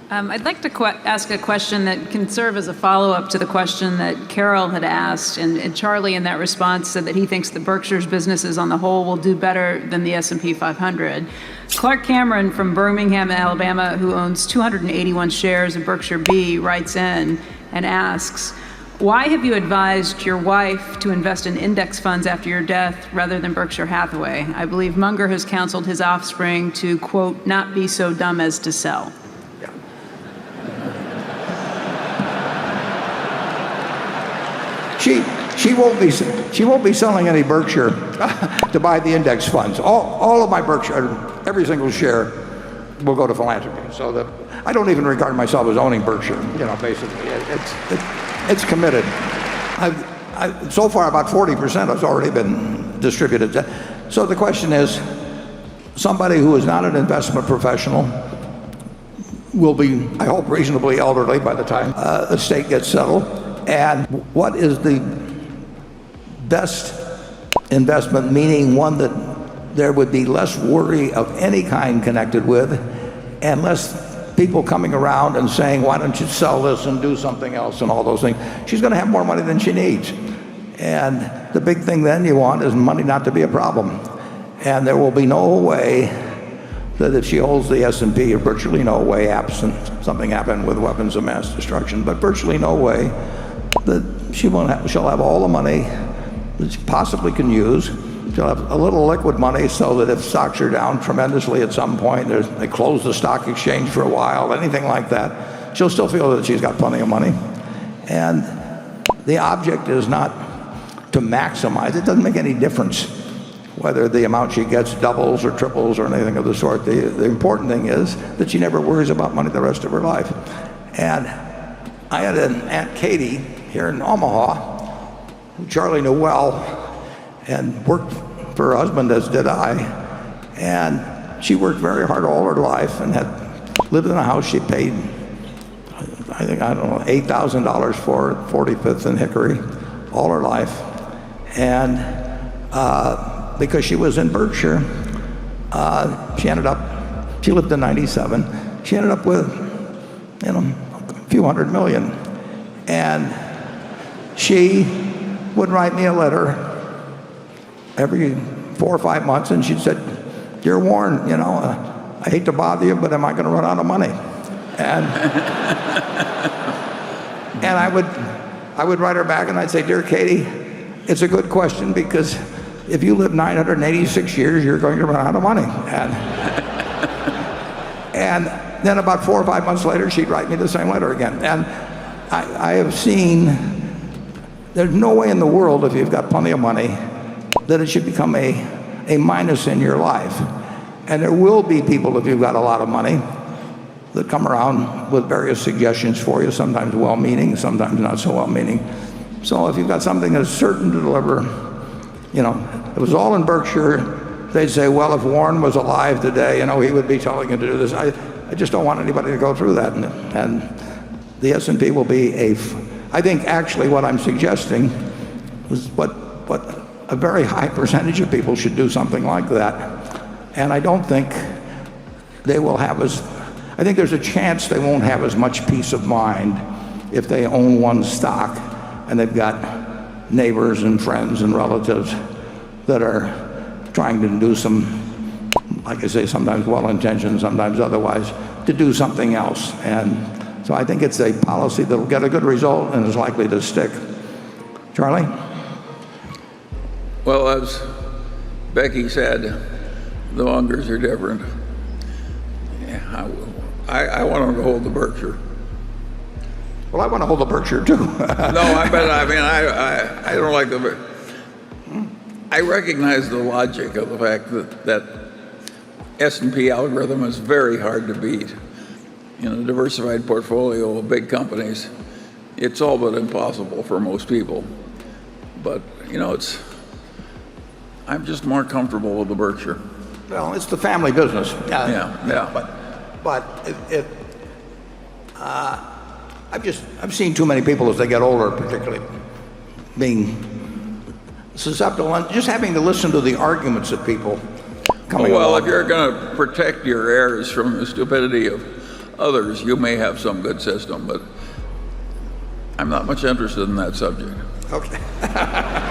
I'd like to ask a question that can serve as a follow-up to the question that Carol had asked, and Charlie in that response said that he thinks that Berkshire's businesses on the whole will do better than the S&P 500. Clark Cameron from Birmingham, Alabama, who owns 281 shares of Berkshire B, writes in and asks, why have you advised your wife to invest in index funds after your death rather than Berkshire Hathaway? I believe Munger has counseled his offspring to, quote, not be so dumb as to sell. She won't be selling any Berkshire to buy the index funds. All of my Berkshire, every single share, will go to philanthropy. So that I don't even regard myself as owning Berkshire. Basically, it's committed. So far, about 40% has already been distributed. So the question is, somebody who is not an investment professional will be, I hope, reasonably elderly by the time the estate gets settled. And what is the best investment, meaning one that there would be less worry of any kind connected with, and less people coming around and saying, why don't you sell this and do something else and all those things. She's going to have more money than she needs. And the big thing then you want is money not to be a problem. And there will be no way that if she holds the S&P, or virtually no way, absent something happened with weapons of mass destruction, but virtually no way that she'll have all the money that she possibly can use. She'll have a little liquid money so that if stocks are down tremendously at some point, they close the stock exchange for a while, anything like that, she'll still feel that she's got plenty of money. And the object is not to maximize. It doesn't make any difference whether the amount she gets doubles or triples or anything of the sort. The important thing is that she never worries about money the rest of her life. And I had an Aunt Katie here in Omaha, who Charlie knew well, and worked for her husband, as did I. And she worked very hard all her life and had lived in a house she paid, $8,000 for, 45th and Hickory, all her life. And because she was in Berkshire, she lived to 97. She ended up with, a few $100 million. And she would write me a letter every 4 or 5 months, and she said, "Dear Warren, I hate to bother you, but am I going to run out of money?" And and I would write her back, and I'd say, "Dear Katie, it's a good question, because if you live 986 years, you're going to run out of money." And then about 4 or 5 months later, she'd write me the same letter again. And I have seen there's no way in the world, if you've got plenty of money, that it should become a minus in your life. And there will be people, if you've got a lot of money, that come around with various suggestions for you, sometimes well-meaning, sometimes not so well-meaning. So if you've got something that's certain to deliver, it was all in Berkshire, they'd say, well, if Warren was alive today, he would be telling you to do this. I just don't want anybody to go through that. And the S&P will be I think actually what I'm suggesting is what a very high percentage of people should do something like that. And I don't think they will have I think there's a chance they won't have as much peace of mind if they own one stock and they've got neighbors and friends and relatives that are trying to do some, like I say, sometimes well-intentioned, sometimes otherwise, to do something else. And so I think it's a policy that will get a good result and is likely to stick. Charlie? Well, as Becky said, the Mungers are different. I want them to hold the Berkshire. Well, I want to hold the Berkshire too. No, I don't like the. I recognize the logic of the fact that S&P algorithm is very hard to beat. In a diversified portfolio of big companies, it's all but impossible for most people. But I'm just more comfortable with the Berkshire. Well, it's the family business. Yeah. But I've seen too many people as they get older, particularly, being susceptible and just having to listen to the arguments of people coming along. Well, if you're going to protect your heirs from the stupidity of others, you may have some good system, but I'm not much interested in that subject. Okay.